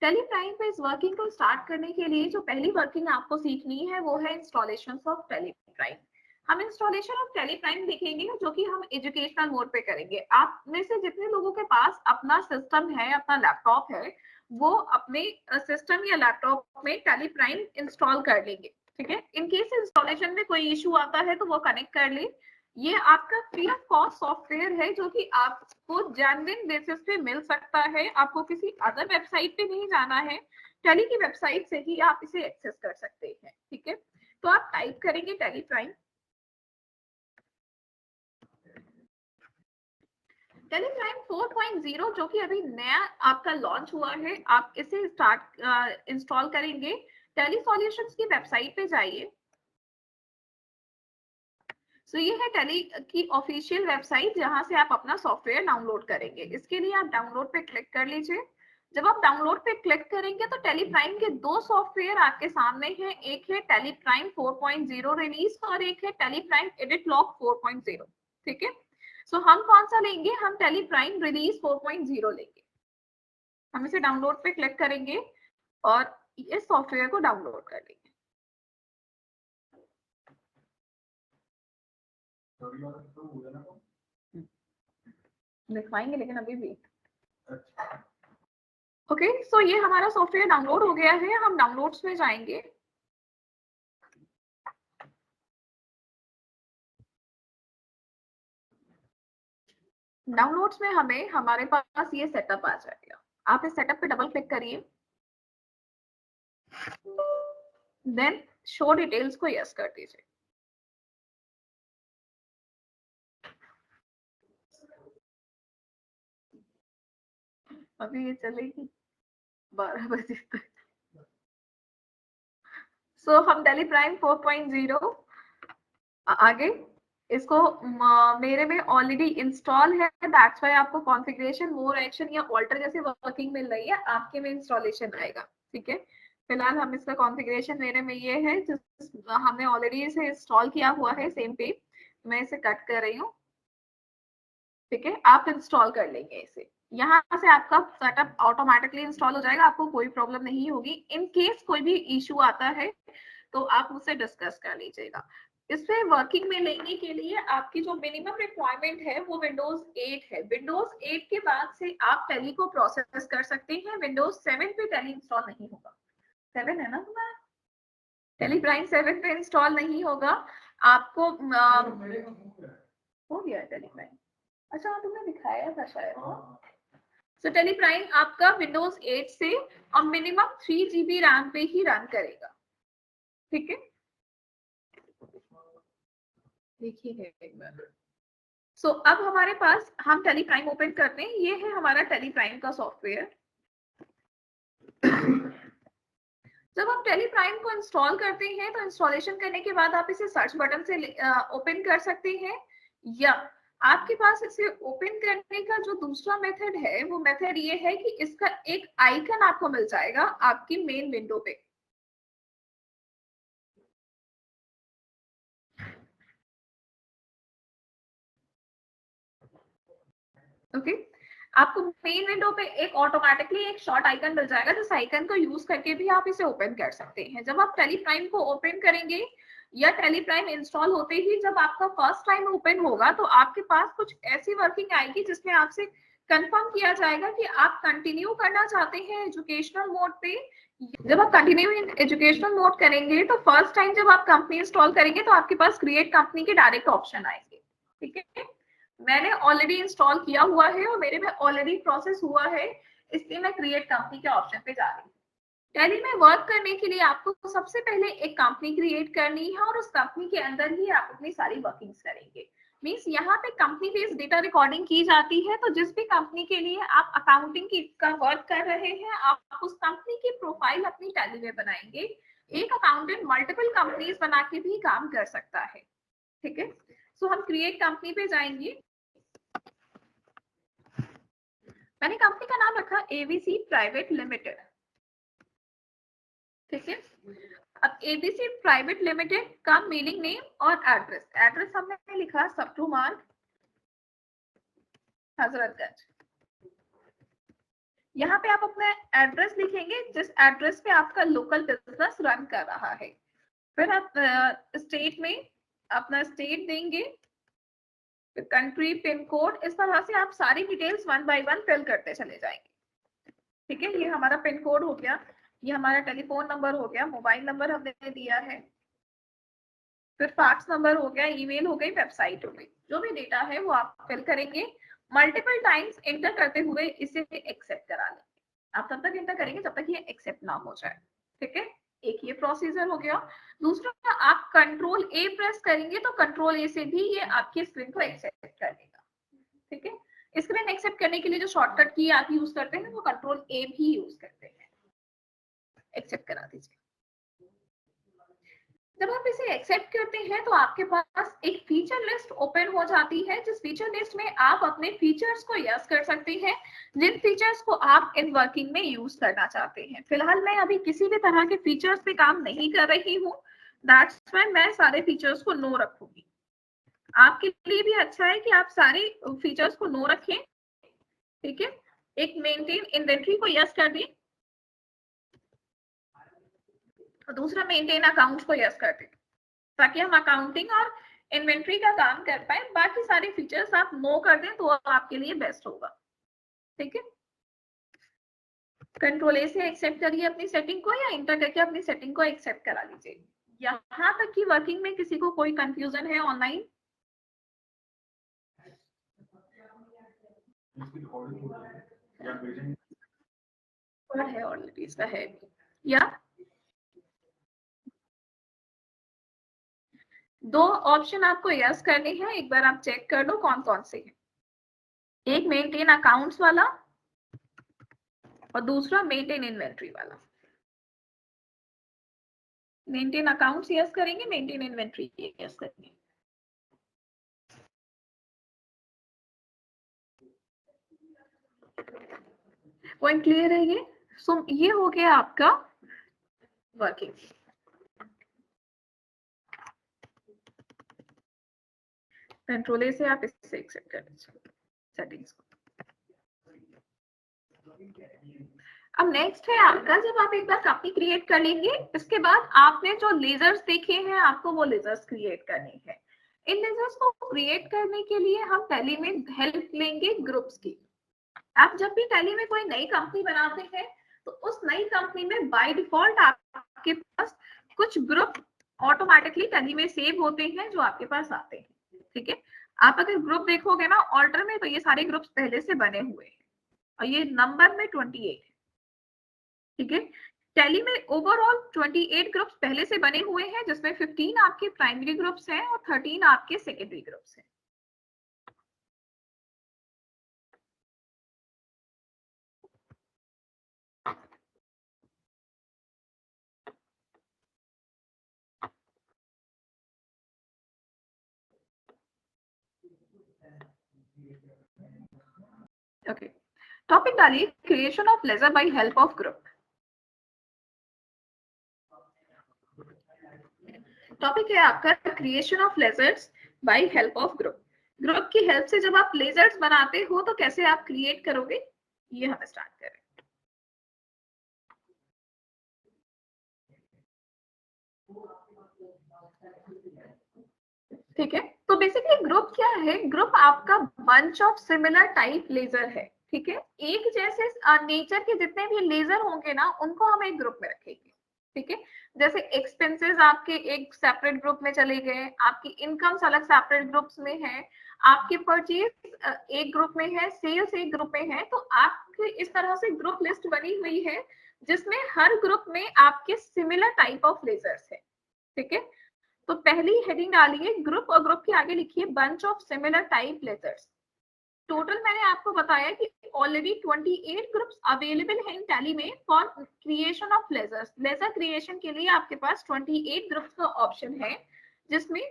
Tally Prime पे इस working को स्टार्ट करने के लिए जो पहली वर्किंग आपको सीखनी है वो है इंस्टॉलेशन ऑफ टेली प्राइम। हम इंस्टॉलेशन ऑफ टेली प्राइम देखेंगे जो कि हम एजुकेशनल मोड पे करेंगे। आप में से जितने लोगों के पास अपना सिस्टम है, अपना लैपटॉप है, वो अपने सिस्टम या लैपटॉप में टेली प्राइम इंस्टॉल कर लेंगे। ठीक है, इन केस इंस्टॉलेशन में कोई इशू आता है तो वो कनेक्ट कर ले। ये आपका फ्री ऑफ कॉस्ट सॉफ्टवेयर है जो कि आपको जेन्युइन बेसिस पे मिल सकता है। आपको किसी अदर वेबसाइट पे नहीं जाना है, टेली की वेबसाइट से ही आप इसे एक्सेस कर सकते हैं। ठीक है, तो आप टाइप करेंगे टेली प्राइम। टेली प्राइम 4.0 जो कि अभी नया आपका लॉन्च हुआ है, आप इसे स्टार्ट इंस्टॉल करेंगे। टेली सॉल्यूशंस की वेबसाइट पे जाइए। सो ये है टेली की ऑफिशियल वेबसाइट जहां से आप अपना सॉफ्टवेयर डाउनलोड करेंगे। इसके लिए आप डाउनलोड पे क्लिक कर लीजिए। जब आप डाउनलोड पे क्लिक करेंगे तो टेली प्राइम के दो सॉफ्टवेयर आपके सामने हैं। एक है टेली प्राइम 4.0 रिलीज और एक है टेली प्राइम एडिट लॉग 4.0। ठीक है, सो हम कौन सा लेंगे? हम टेली प्राइम रिलीज 4.0 लेंगे। हम इसे डाउनलोड पे क्लिक करेंगे और इस सॉफ्टवेयर को डाउनलोड कर लेंगे। दिखवाएंगे लेकिन अभी भी। ओके, सो ये हमारा सॉफ्टवेयर डाउनलोड हो गया है। हम डाउनलोड्स में जाएंगे। डाउनलोड्स में हमें हमारे पास ये सेटअप आ जाएगा। आप इस सेटअप पे डबल क्लिक करिए, देन शो डिटेल्स को यस कर दीजिए। अभी ये चलेगी 12 बजे तक। सो हम टेली प्राइम 4.0 आगे इसको मेरे में ऑलरेडी इंस्टॉल है, दैट्स व्हाई आपको कॉन्फ़िगरेशन, मोर एक्शन या ऑल्टर जैसे वर्किंग मिल रही है। आपके में इंस्टॉलेशन आएगा। ठीक है, फिलहाल हम इसका कॉन्फ़िगरेशन मेरे में ये है जिस हमने ऑलरेडी इसे इंस्टॉल किया हुआ है सेम पे। मैं इसे कट कर रही हूँ। ठीक है, आप इंस्टॉल कर लेंगे इसे। यहाँ से आपका सेटअप ऑटोमेटिकली इंस्टॉल हो जाएगा, आपको कोई प्रॉब्लम नहीं होगी। इन केस कोई भी इशू आता है तो आप मुझसे डिस्कस कर लीजिएगा। इसे वर्किंग में लेने के लिए आपकी जो मिनिमम रिक्वायरमेंट है वो विंडोज 8 है। विंडोज 8 के बाद से आप टेली को प्रोसेस कर सकते हैं। विंडोज 7 पे टेली इंस्टॉल नहीं होगा। 7 है ना तुम्हारा? टेली प्राइम 7 पे इंस्टॉल नहीं होगा। आपको हो गया टेली प्राइम। अच्छा हाँ, तुमने दिखाया था शायद। सो टेली प्राइम आपका विंडोज 8 से और मिनिमम 3 GB रैम पे ही रन करेगा। ठीक है, देखिए एक बार। सो अब हमारे पास, हम टेली प्राइम ओपन करते हैं। ये है हमारा टेली प्राइम का सॉफ्टवेयर। जब हम टेली प्राइम को इंस्टॉल करते हैं तो इंस्टॉलेशन करने के बाद आप इसे सर्च बटन से ओपन कर सकते हैं, या आपके पास इसे ओपन करने का जो दूसरा मेथड है वो मेथड ये है कि इसका एक आइकन आपको मिल जाएगा आपकी मेन विंडो पे। ओके, आपको मेन विंडो पे एक ऑटोमेटिकली एक शॉर्ट आइकन मिल जाएगा, जिस आइकन को यूज करके भी आप इसे ओपन कर सकते हैं। जब आप टेली प्राइम को ओपन करेंगे या टेली प्राइम इंस्टॉल होते ही जब आपका फर्स्ट टाइम ओपन होगा तो आपके पास कुछ ऐसी वर्किंग आएगी जिसमें आपसे कंफर्म किया जाएगा कि आप कंटिन्यू करना चाहते हैं एजुकेशनल मोड पे। जब आप कंटिन्यू एजुकेशनल मोड करेंगे तो फर्स्ट टाइम जब आप कंपनी इंस्टॉल करेंगे तो आपके पास क्रिएट कंपनी के डायरेक्ट ऑप्शन आएंगे। ठीक है, मैंने ऑलरेडी इंस्टॉल किया हुआ है और मेरे में ऑलरेडी प्रोसेस हुआ है, इसलिए मैं क्रिएट कंपनी के ऑप्शन पे जा रही हूँ। टेली में वर्क करने के लिए आपको सबसे पहले एक कंपनी क्रिएट करनी है और उस कंपनी के अंदर ही आप अपनी सारी वर्किंग्स करेंगे। मीन्स यहाँ पे कंपनी बेस्ड डेटा रिकॉर्डिंग की जाती है। तो जिस भी कंपनी के लिए आप अकाउंटिंग का वर्क कर रहे हैं, आप उस कंपनी की प्रोफाइल अपनी टेली में बनाएंगे। एक अकाउंटेंट मल्टीपल कंपनीज बना के भी काम कर सकता है। ठीक है, सो हम क्रिएट कंपनी पे जाएंगे। मैंने कंपनी का नाम रखा एबीसी प्राइवेट लिमिटेड। ठीक है, अब एबीसी प्राइवेट लिमिटेड का मेलिंग नेम और एड्रेस, एड्रेस हमने लिखा सप्रू मार्ग, हजरतगंज। यहाँ पे आप अपना एड्रेस लिखेंगे जिस एड्रेस पे आपका लोकल बिजनेस रन कर रहा है। फिर आप स्टेट में अपना स्टेट देंगे, कंट्री, पिन कोड, इस तरह से आप सारी डिटेल्स 1 बाय 1 फिल करते चले जाएंगे। ठीक है, ये हमारा पिन कोड हो गया, ये हमारा टेलीफोन नंबर हो गया, मोबाइल नंबर हमने दिया है, फिर फैक्स नंबर हो गया, ईमेल हो गई, वेबसाइट हो गई, जो भी डेटा है वो आप फिल करेंगे। मल्टीपल टाइम्स एंटर करते हुए इसे एक्सेप्ट करा लेंगे। आप तब तक एंटर करेंगे जब तक ये एक्सेप्ट ना हो जाए। ठीक है, एक ये प्रोसीजर हो गया। दूसरा, आप कंट्रोल ए प्रेस करेंगे तो कंट्रोल ए से भी ये आपकी स्क्रीन को एक्सेप्ट कर लेगा। ठीक है, स्क्रीन एक्सेप्ट करने के लिए जो शॉर्टकट की आप यूज करते हैं वो कंट्रोल ए भी यूज करते हैं। एक्सेप्ट करा दीजिए। जब आप इसे एक्सेप्ट करते हैं तो आपके पास एक फीचर लिस्ट ओपन हो जाती है, जिस फीचर लिस्ट में आप अपने फीचर्स को यस कर सकते हैं, जिन फीचर्स को आप इन वर्किंग में यूज करना चाहते हैं। फिलहाल मैं अभी किसी भी तरह के फीचर्स पे काम नहीं कर रही हूँ, दैट्स व्हाई मैं सारे फीचर्स को नो रखूंगी। आपके लिए भी अच्छा है कि आप सारे फीचर्स को नो रखें। ठीक है, एक मेंटेन इन्वेंट्री को यस कर दें, दूसरा मेंटेन अकाउंट्स को यस कर दें, ताकि हम अकाउंटिंग और इन्वेंट्री का काम कर पाए। बाकी सारे फीचर्स आप नो कर दें तो आपके लिए बेस्ट होगा। ठीक है, कंट्रोल ए से एक्सेप्ट करिए अपनी सेटिंग को, या इंटर करके अपनी सेटिंग को एक्सेप्ट करा लीजिए। यहाँ तक की वर्किंग में किसी को कोई कंफ्यूजन है ऑनलाइन? है ऑलरेडी, इसका है या दो ऑप्शन आपको यस करने हैं, एक बार आप चेक कर लो कौन कौन से हैं। एक मेंटेन अकाउंट्स वाला और दूसरा मेंटेन इन्वेंट्री वाला। मेंटेन अकाउंट्स यस करेंगे, मेंटेन इन्वेंट्री यस करेंगे। पॉइंट क्लियर है ये? सो ये हो गया आपका वर्किंग। कंट्रोल ए से आप इससे एक्सेप्ट कर लीजिए सेटिंग्स को। अब नेक्स्ट है आपका, जब आप एक बार कंपनी क्रिएट कर लेंगे, इसके बाद आपने जो लेजर्स देखे हैं आपको वो लेजर्स क्रिएट करने हैं। इन लेजर्स को क्रिएट करने के लिए हम टैली में हेल्प लेंगे ग्रुप्स की। आप जब भी टैली में कोई नई कंपनी बनाते हैं तो उस नई कंपनी में बाय डिफॉल्ट आपके पास कुछ ग्रुप ऑटोमेटिकली टैली में सेव होते हैं जो आपके पास आते हैं। ठीक है, आप अगर ग्रुप देखोगे ना ऑर्डर में, तो ये सारे ग्रुप्स पहले से बने हुए हैं और ये नंबर में 28 है। ठीक है, टैली में ओवरऑल 28 ग्रुप्स पहले से बने हुए हैं, जिसमें 15 आपके प्राइमरी ग्रुप्स हैं और 13 आपके सेकेंडरी ग्रुप्स हैं। ओके, टॉपिक डालिए creation of ledger by help of group. Topic है आपका creation of ledgers by help of group. Group की हेल्प से जब आप लेजर्स बनाते हो तो कैसे आप क्रिएट करोगे, ये हम स्टार्ट करें। ठीक है, तो बेसिकली ग्रुप क्या है? ग्रुप आपका bunch of similar type ledger है। ठीक है, एक जैसे नेचर के जितने भी लेजर होंगे ना उनको हम एक ग्रुप में रखेंगे। ठीक है, जैसे एक्सपेंसेस आपके एक सेपरेट ग्रुप में चले गए, आपकी इनकम्स अलग सेपरेट ग्रुप्स में है, आपके परचेज एक ग्रुप में है, सेल्स एक ग्रुप में है, तो आपकी इस तरह से ग्रुप लिस्ट बनी हुई है जिसमें हर ग्रुप में आपके सिमिलर टाइप ऑफ लेजर्स है। ठीक है, तो पहली हेडिंग डालिए ग्रुप और ग्रुप के आगे लिखिए bunch of similar type ledgers. Total मैंने आपको बताया कि ऑलरेडी 28 ग्रुप्स अवेलेबल हैं इन टैली में for creation of ledgers. Ledger creation के लिए आपके पास 28 ग्रुप्स का ऑप्शन है, जिसमें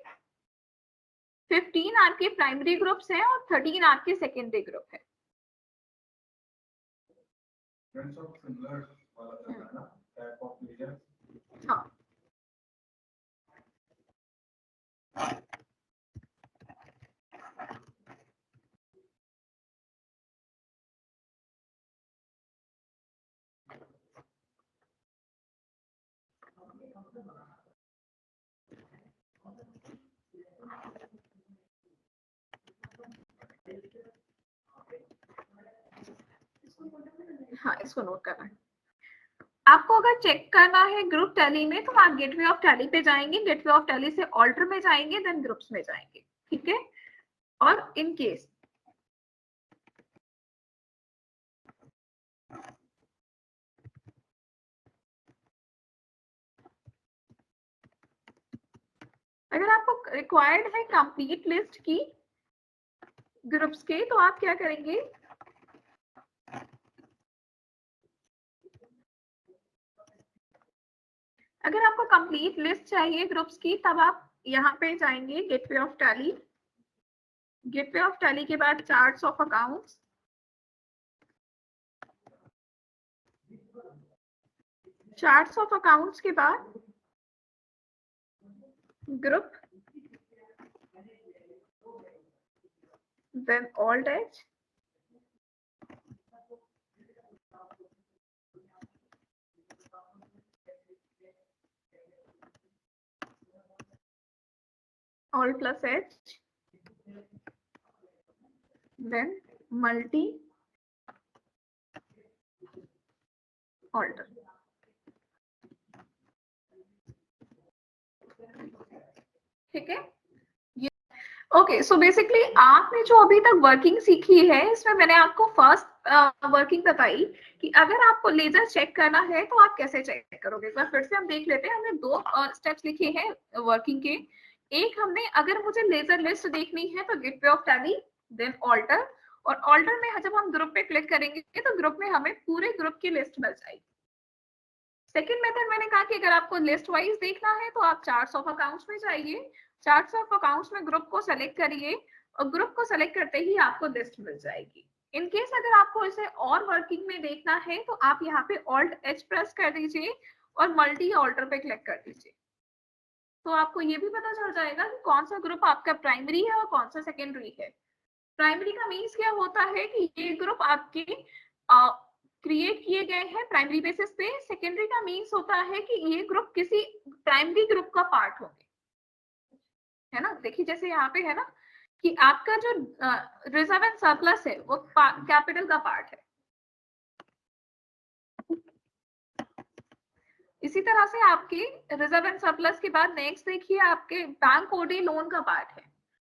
15 आपके प्राइमरी ग्रुप्स हैं और 13 आपके सेकेंडरी ग्रुप है। हाँ, हाँ, इसको नोट करना है। आपको अगर चेक करना है ग्रुप टैली में तो आप गेटवे ऑफ टैली पे जाएंगे, गेटवे ऑफ टैली से ऑल्टर में जाएंगे, देन ग्रुप्स में जाएंगे, ठीक है। और इन केस अगर आपको रिक्वायर्ड है कंप्लीट लिस्ट की ग्रुप्स के, तो आप क्या करेंगे, अगर आपको कंप्लीट लिस्ट चाहिए ग्रुप्स की, तब आप यहाँ पे जाएंगे gateway of Tally, gateway of Tally के बाद charts of accounts, charts of accounts के बाद group, then alt H, all plus H, then multi alter, ठीक है। ये ओके, सो बेसिकली आपने जो अभी तक वर्किंग सीखी है, इसमें मैंने आपको फर्स्ट वर्किंग बताई कि अगर आपको लेजर चेक करना है तो आप कैसे चेक करोगे। एक बार फिर से हम देख लेते हैं। हमने दो स्टेप्स लिखे हैं वर्किंग के। एक हमने, अगर मुझे लेजर लिस्ट देखनी है तो gateway of Tally, then alter, और ऑल्टर में जब हम ग्रुप पे क्लिक करेंगे तो ग्रुप में हमें पूरे ग्रुप की लिस्ट मिल जाएगी। सेकेंड मेथड मैंने कहा कि अगर आपको लिस्ट वाइज देखना है तो आप चार्ट्स ऑफ अकाउंट्स में जाइए, चार्ट्स ऑफ अकाउंट्स में ग्रुप को सेलेक्ट करिए, और ग्रुप को सेलेक्ट करते ही आपको लिस्ट मिल जाएगी। इन केस अगर आपको इसे और वर्किंग में देखना है तो आप यहाँ पे ऑल्ट एच प्रेस कर दीजिए और मल्टी ऑल्टर पे क्लिक कर दीजिए, तो आपको ये भी पता चल जाएगा कि कौन सा ग्रुप आपका प्राइमरी है और कौन सा सेकेंडरी है। प्राइमरी का मीन्स क्या होता है कि ये ग्रुप आपके क्रिएट किए गए हैं प्राइमरी बेसिस पे। सेकेंडरी का मीन्स होता है कि ये ग्रुप किसी प्राइमरी ग्रुप का पार्ट होंगे, है ना। देखिए जैसे यहाँ पे है ना कि आपका जो रिजर्व एंड सरप्लस है वो कैपिटल का पार्ट है। इसी तरह से आपके रिजर्व एंड सरप्लस के बाद नेक्स्ट देखिए आपके बैंक ओडी लोन का पार्ट है।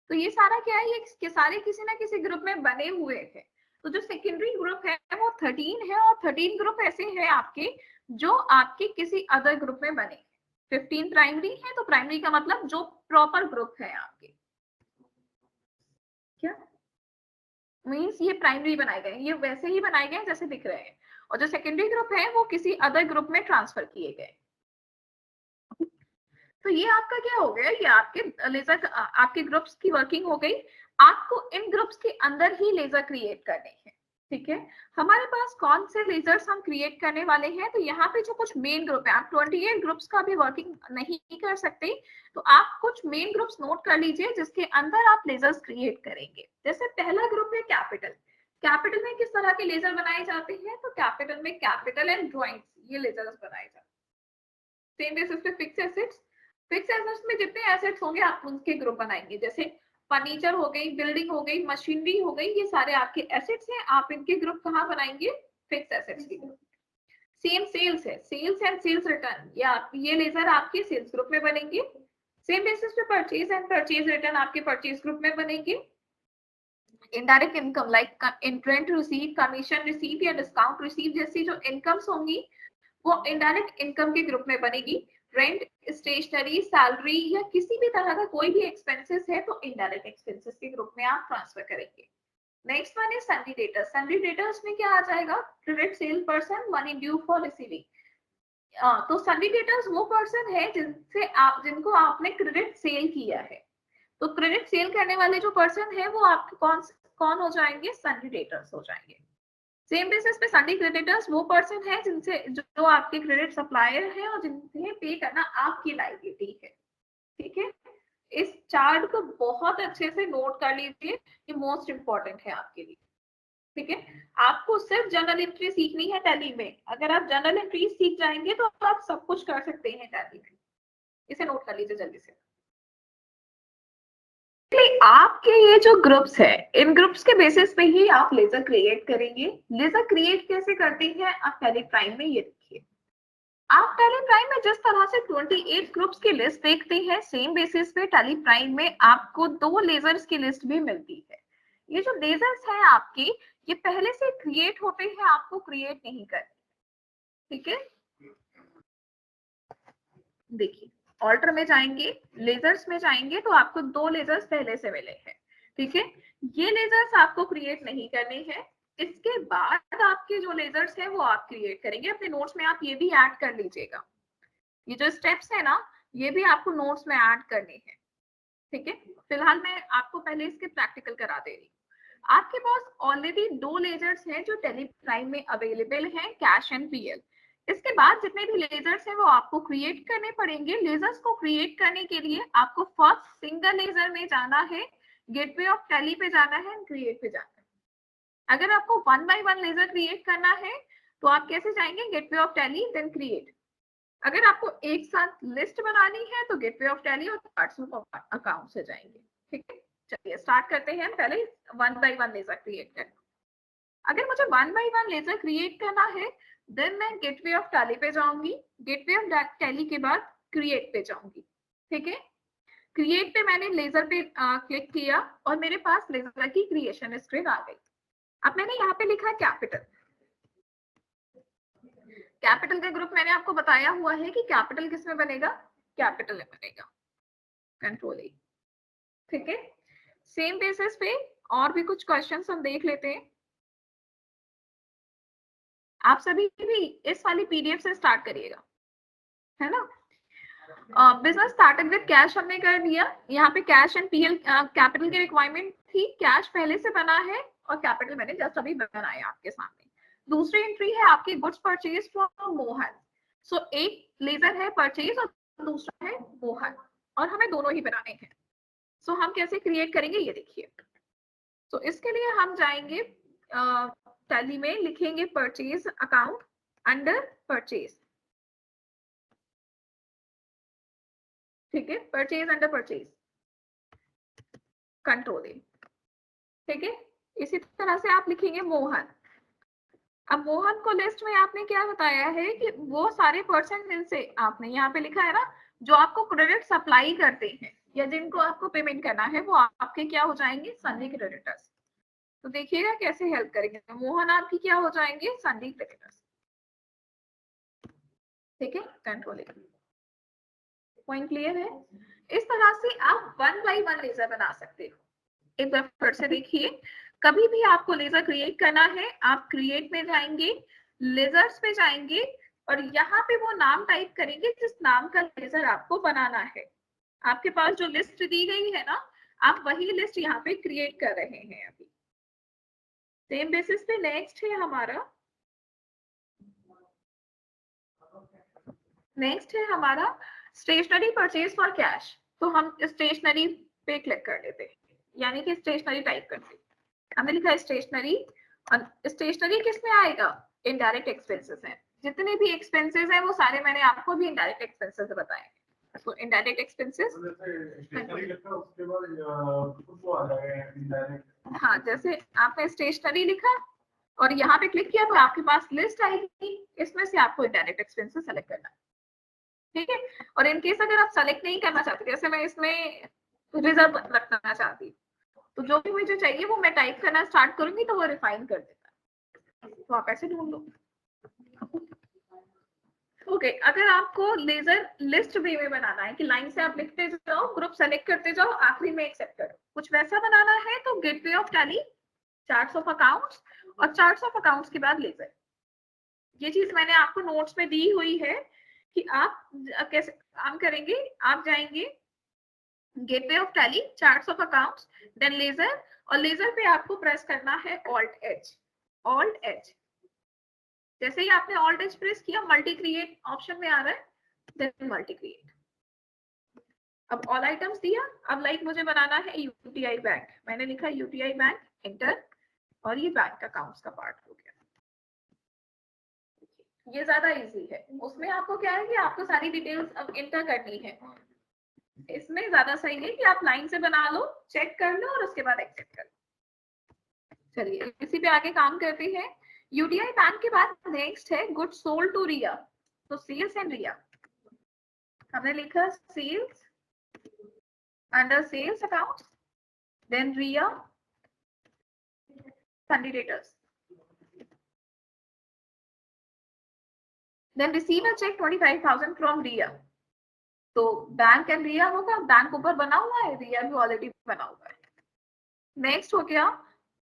तो ये सारा क्या है, ये सारे किसी ना किसी ग्रुप में बने हुए हैं। तो जो सेकेंडरी ग्रुप है वो 13 है, और 13 ग्रुप ऐसे हैं आपके जो आपके किसी अदर ग्रुप में बने। 15 प्राइमरी है, तो प्राइमरी का मतलब जो प्रॉपर ग्रुप है आपके, क्या मीन्स ये प्राइमरी बनाए गए, ये वैसे ही बनाए गए जैसे दिख रहे हैं, और जो सेकेंडरी ग्रुप है वो किसी अदर ग्रुप में ट्रांसफर किए गए। तो ये आपका क्या हो गया, ये आपके लेजर, आपके ग्रुप्स की वर्किंग हो गई। आपको इन ग्रुप्स के अंदर ही लेजर क्रिएट करने हैं, ठीक है। हमारे पास कौन से लेजर्स हम क्रिएट करने वाले हैं, तो यहाँ पे जो कुछ मेन ग्रुप है, आप 28 ग्रुप्स का भी वर्किंग नहीं कर सकते, तो आप कुछ मेन ग्रुप्स नोट कर लीजिए जिसके अंदर आप लेजर्स क्रिएट करेंगे। जैसे पहला ग्रुप है कैपिटल। कैपिटल में किस तरह के लेजर बनाए जाते हैं, तो कैपिटल में कैपिटल एंड ड्रॉइंग्स, ये लेजर्स बनाए जाते हैं। सेम बेसिस पे फिक्स एसेट्स, फिक्स एसेट्स में जितने एसेट्स होंगे आप उनके ग्रुप बनाएंगे। जैसे फर्नीचर हो गई, बिल्डिंग हो गई, मशीनरी हो गई, ये सारे आपके एसेट्स हैं, आप इनके ग्रुप कहाँ बनाएंगे, फिक्स एसेट्स के ग्रुप। सेम सेल्स है, सेल्स एंड सेल्स रिटर्न, या ये लेजर आपके सेल्स ग्रुप में बनेंगे। सेम बेसिस पे परचेज एंड परचेज रिटर्न आपके परचेज ग्रुप में बनेंगे। Indirect income like rent receive, commission receive या डिस्काउंट रिसीव जैसी जो इनकम्स होंगी वो इनडायरेक्ट इनकम के ग्रुप में बनेगी। रेंट, स्टेशनरी, सैलरी या किसी भी तरह का कोई भी एक्सपेंसेस है तो इनडायरेक्ट एक्सपेंसेस के ग्रुप में आप ट्रांसफर करेंगे। नेक्स्ट वन है सन्डी डेटर्स। सन्डी डेटर्स में क्या आ जाएगा, credit sale person, money due for receiving. तो सन्डी डेटर्स वो पर्सन है जिनको आपने क्रेडिट सेल किया है। तो क्रेडिट सेल करने वाले जो पर्सन है वो आपके कौन हो जाएंगे, सन्डी डेटर्स हो जाएंगे। सेम बेसिस पे सन्डी क्रेडिटर्स वो पर्सन है जिनसे जो आपके क्रेडिट सप्लायर है और जिन्हें पे करना आपकी लायबिलिटी है, ठीक है। इस चार्ट को बहुत अच्छे से नोट कर लीजिए, ये मोस्ट इंपॉर्टेंट है आपके लिए, ठीक है। आपको सिर्फ जर्नल एंट्री सीखनी है टैली में। अगर आप जर्नल एंट्री सीख जाएंगे तो आप सब कुछ कर सकते हैं टैली में। इसे नोट कर लीजिए जल्दी से। आपके ये जो ग्रुप्स है, इन ग्रुप्स के बेसिस पे ही आप लेजर क्रिएट करेंगे। लेजर क्रिएट कैसे करते हैं आप टैली प्राइम में ये देखिए। आप टैली प्राइम में जिस तरह से 28 ग्रुप्स की लिस्ट देखते हैं, सेम बेसिस पे टैली प्राइम में आपको 2 लेजर्स की लिस्ट भी मिलती है। ये जो लेजर्स हैं आपके, ये पहले से क्रिएट होते हैं, आपको क्रिएट नहीं करने। ठीक है, देखिए ऑल्टर में जाएंगे, लेजर्स में जाएंगे तो आपको 2 लेजर्स पहले से मिले हैं। ठीक है, ये लेजर्स आपको क्रिएट नहीं करने हैं। इसके बाद आपके जो लेजर्स हैं वो आप क्रिएट करेंगे। अपने नोट्स में आप ये भी ऐड कर लीजिएगा। ये जो स्टेप्स है ना, ये भी आपको नोट्स में ऐड करने हैं। ठीक है, फिलहाल मैं आपको पहले इसके प्रैक्टिकल करा दे रही हूँ। आपके पास ऑलरेडी 2 लेजर्स हैं जो टेली प्राइम में अवेलेबल हैं, कैश एंड पीएल। इसके बाद जितने भी लेजर्स हैं वो आपको क्रिएट करने पड़ेंगे। लेजर्स को क्रिएट करने के लिए आपको फर्स्ट सिंगल लेजर में जाना है, गेटवे ऑफ टैली पे जाना है, क्रिएट पे जाना है। अगर आपको 1 बाय 1 लेजर क्रिएट करना है तो आप कैसे जाएंगे, gateway of Tally then create. अगर आपको एक साथ लिस्ट बनानी है तो गेटवे ऑफ टैली और चार्ट्स ऑफ अकाउंट से जाएंगे। ठीक है, चलिए स्टार्ट करते हैं। पहले 1 बाय 1 लेजर क्रिएट करना। अगर मुझे 1 बाय 1 लेजर क्रिएट करना है देन मैं गेटवे ऑफ टैली पे जाऊंगी। गेटवे ऑफ टैली के बाद क्रिएट पे जाऊंगी। ठीक है, क्रिएट पे मैंने लेजर पे क्लिक किया और मेरे पास लेजर की क्रिएशन स्क्रीन आ गई। अब मैंने यहाँ पे लिखा कैपिटल। कैपिटल का ग्रुप मैंने आपको बताया हुआ है कि कैपिटल किस में बनेगा, कैपिटल में बनेगा, कंट्रोल ए। ठीक है, सेम बेसिस पे और भी कुछ क्वेश्चंस हम देख लेते हैं। आप सभी भी इस वाली पीडीएफ से स्टार्ट करिएगा, है ना। बिजनेस स्टार्टेड विद कैश हमने कर दिया। यहाँ पे कैश एंड पीएल कैपिटल की रिक्वायरमेंट थी। कैश पहले से बना है और कैपिटल मैंने जस्ट अभी बनाया आपके सामने। दूसरी एंट्री है आपकी गुड्स परचेज फ्रॉम मोहन। सो एक लेजर है परचेज और दूसरा है मोहन, और हमें दोनों ही बनाने हैं। सो हम कैसे क्रिएट करेंगे ये देखिए। तो इसके लिए हम जाएंगे टैली में, लिखेंगे परचेज अकाउंट अंडर परचेज। ठीक है, परचेज अंडर परचेज, कंट्रोल ए। ठीक है, इसी तरह से आप लिखेंगे मोहन। अब मोहन को लिस्ट में आपने क्या बताया है कि वो सारे पर्सन जिनसे आपने यहाँ पे लिखा है ना, जो आपको क्रेडिट सप्लाई करते हैं या जिनको आपको पेमेंट करना है, वो आपके क्या हो जाएंगे, सन्नी क्रेडिटर्स। तो देखिएगा कैसे हेल्प करेंगे। मोहन आपकी क्या हो जाएंगे, सन्नी क्रेडिटर्स। ठीक है, कंट्रोल। पॉइंट क्लियर है। इस तरह से आप 1 बाय 1 लेजर बना सकते हो। एक बार फिर से देखिए, कभी भी आपको लेजर क्रिएट करना है, आप क्रिएट में जाएंगे, लेजर्स पे जाएंगे और यहाँ पे वो नाम टाइप करेंगे जिस नाम का लेजर आपको बनाना है। आपके पास जो लिस्ट दी गई है ना, आप वही लिस्ट यहाँ पे क्रिएट कर रहे हैं अभी। सेम बेसिस पे नेक्स्ट है हमारा, स्टेशनरी परचेज फॉर कैश। तो हम स्टेशनरी पे क्लिक कर लेते हैं, यानी कि स्टेशनरी टाइप करते हैं। हमने लिखा है स्टेशनरी, और स्टेशनरी किस में आएगा, इनडायरेक्ट एक्सपेंसेस है। जितने भी एक्सपेंसेस हैं वो सारे मैंने आपको भी इनडायरेक्ट एक्सपेंसेस बताए। तो इनडायरेक्ट एक्सपेंसेस, हाँ, जैसे आपने स्टेशनरी लिखा और यहाँ पे क्लिक किया तो आपके पास लिस्ट आएगी, इसमें से आपको इनडायरेक्ट एक्सपेंसेस सेलेक्ट करना है। ठीक है, और इनकेस अगर आप सेलेक्ट नहीं करना चाहते, जैसे मैं इसमें रिजर्व रखना चाहती, तो जो भी मुझे चाहिए वो मैं टाइप करना स्टार्ट करूंगी तो वो रिफाइन कर देता है। तो आप ऐसे ढूंढ लो। ओके, अगर आपको लेजर लिस्ट वे में बनाना है कि लाइन से आप लिखते जाओ, ग्रुप सेलेक्ट करते जाओ, आखिरी में एक्सेप्ट करो, कुछ वैसा बनाना है तो gateway of Tally, charts of accounts, और चार्ट्स ऑफ अकाउंट्स के बाद लेजर। ये चीज मैंने आपको नोट्स में दी हुई है कि आप कैसे काम करेंगे। आप जाएंगे gateway of Tally, charts of accounts, then ledger, और लेजर पे आपको प्रेस करना है ऑल्ट एच। ऑल्ट एच, जैसे ही आपने ऑल्ट एच प्रेस किया, मल्टी क्रिएट ऑप्शन में आ रहा है, देन मल्टी क्रिएट। अब ऑल आइटम्स दिया। अब लाइक मुझे बनाना है यूटीआई बैंक, मैंने लिखा यूटीआई बैंक, एंटर, और ये बैंक अकाउंट्स का पार्ट हो गया। ये ज्यादा इजी है। उसमें आपको क्या है कि आपको सारी डिटेल्स अब इंटर करनी है। इसमें ज्यादा सही है कि आप लाइन से बना लो, चेक कर लो और उसके बाद एक्सेप्ट कर लो। चलिए इसी पे आगे काम करते हैं। यूडीआई बैंक के बाद नेक्स्ट है गुड सोल्ड टू रिया। तो सेल्स एंड रिया हमने लिखा sales under sales account, then Riya sundry debtors, then receive a cheque 25,000 from Riya. तो बैंक एंड रिया होगा, बैंक ऊपर बना हुआ है, रिया भी ऑलरेडी बना हुआ है। नेक्स्ट हो गया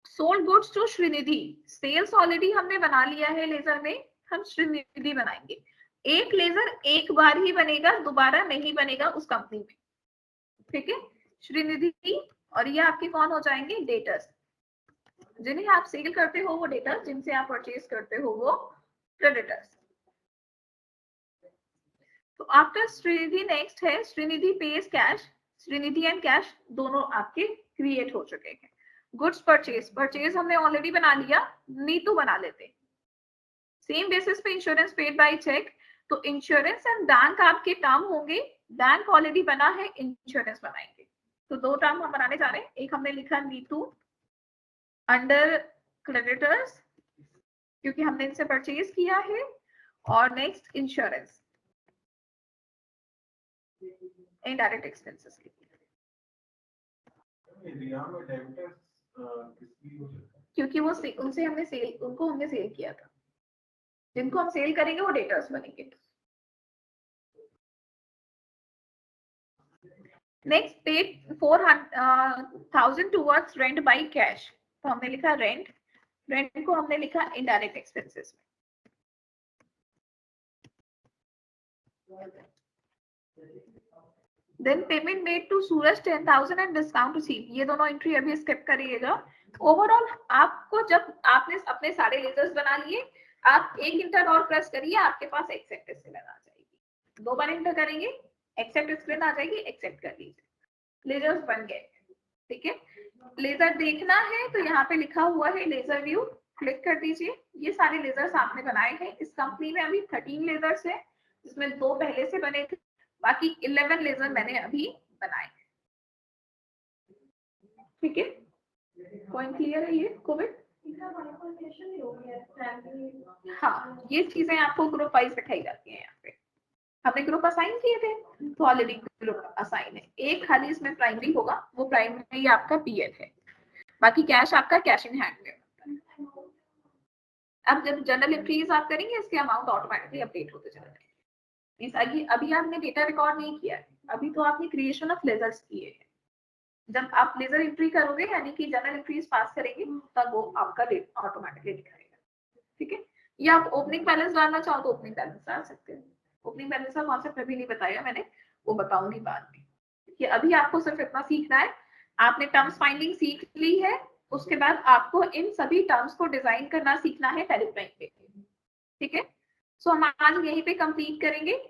sold goods to Srinidhi. Sales already हमने बना लिया है लेजर में, हम श्रीनिधि बनाएंगे। एक लेजर एक बार ही बनेगा, दोबारा नहीं बनेगा उस कंपनी में, ठीक है। श्रीनिधि और ये आपके कौन हो जाएंगे, डेटर्स। जिन्हें आप सेल करते हो वो डेटर्स, जिनसे आप परचेज करते हो वो क्रेडिटर्स। तो आफ्टर श्रीनिधि नेक्स्ट है Srinidhi pays cash. Srinidhi and cash दोनों आपके क्रिएट हो चुके हैं। गुड्स परचेज, परचेज हमने ऑलरेडी बना लिया, नीतू बना लेते। सेम बेसिस पे इंश्योरेंस पेड बाय चेक। तो इंश्योरेंस एंड बैंक आपके टर्म होंगे, बैंक ऑलरेडी बना है, इंश्योरेंस बनाएंगे। तो दो टर्म हम बनाने जा रहे हैं। एक हमने लिखा नीतू अंडर क्रेडिटर्स क्योंकि हमने इनसे परचेज किया है, और नेक्स्ट इंश्योरेंस इनडायरेक्ट एक्सपेंसेस के लिए। क्योंकि वो उनसे हमने सेल, उनको हमने सेल किया था, जिनको हम सेल करेंगे वो डेटर्स बनेंगे। Next paid 400,000 towards rent by cash. तो हमने लिखा रेंट, रेंट को हमने लिखा इनडायरेक्ट एक्सपेंसेस में। Then payment made to Suraj 10,000 and discount receive. ये दोनों एंट्री अभी स्किप करिएगा। ओवरऑल आपको जब आपने अपने सारे लेजर्स बना लिए, आप एक इंटर और प्रेस करिए, आपके पास एक्सेप्ट स्क्रीन आ जाएगी। दो बार इंटर करेंगे, एक्सेप्ट स्क्रीन आ जाएगी, एक्सेप्ट कर लीजिए, लेजर्स बन गए, ठीक है। लेजर देखना है तो यहाँ पे लिखा हुआ है लेजर व्यू, क्लिक कर दीजिए। ये सारे लेजर्स आपने बनाए हैं। इस कंपनी में अभी 13 लेजर्स है, जिसमें 2 पहले से बने थे, बाकी 11 लेजर मैंने अभी बनाए, ठीक है। पॉइंट क्लियर है ये कोविड? हाँ, ये चीजें आपको ग्रुप वाइज दिखाई जाती है। यहाँ पे हमने ग्रुप असाइन किए थे, तो ऑलरेडी ग्रुप असाइन है। एक खाली इसमें प्राइमरी होगा, वो प्राइमरी आपका पीएल है, बाकी कैश आपका कैश इन हैंड में। अब जब जनरल एंट्रीज आप करेंगे, इसके अमाउंट ऑटोमेटिकली अपडेट होते चले जाएंगे। अभी आपने डेटा रिकॉर्ड नहीं किया है, अभी तो आपने क्रिएशन ऑफ लेजर्स किए हैं। जब आप लेजर एंट्री करोगे यानी कि जनरल एंट्रीज पास करेंगे, तब वो आपका ऑटोमेटिकली दिखाएगा, ठीक है। या आप ओपनिंग बैलेंस डालना चाहो तो ओपनिंग बैलेंस डाल सकते हैं। ओपनिंग बैलेंस का कॉन्सेप्ट अभी नहीं बताया मैंने, वो बताऊंगी बाद में, कि अभी आपको सिर्फ इतना सीखना है। आपने टर्म्स फाइंडिंग सीख ली है, उसके बाद आपको इन सभी टर्म्स को डिजाइन करना सीखना है टैली प्राइम पे, ठीक है। सो हम आज यहीं पे कंप्लीट करेंगे।